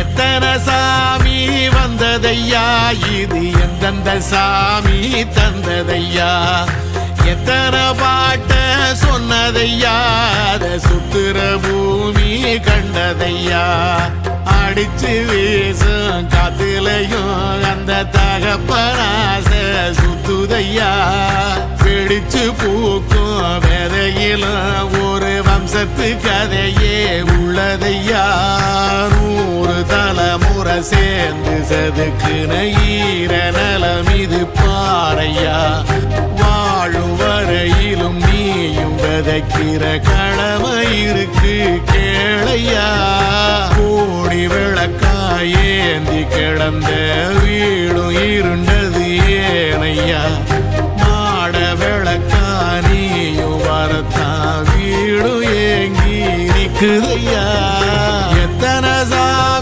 எத்தனை சாமி வந்ததையா, இது எந்தெந்த சாமி தந்ததையா, எத்தனை பாட்ட சொன்னதையா, அத சுத்துற பூமி கண்டதையா, அடிச்சு வீசும் காத்துலையும் அந்த தகப்பனாச சுத்துதையா, பிடிச்சு பூக்கும் விதையிலும் ஒரு வம்சத்து கதையே உள்ளதையா, 100 தலைமுறை சேர்ந்து செதுக்குன ஈர நலம் இது பாறையா, வாழும் வரையிலும் நீயும் விதைக்கிற கடமை இருக்கு கேளையா, கோடி விளக்காயேந்தி கிடந்த வீடும் இருண்டது ஏனையா, மாட விளக்கா நீயும் வரத்தான் வீடும் ஏங்கி நிக்குதையா, எத்தனை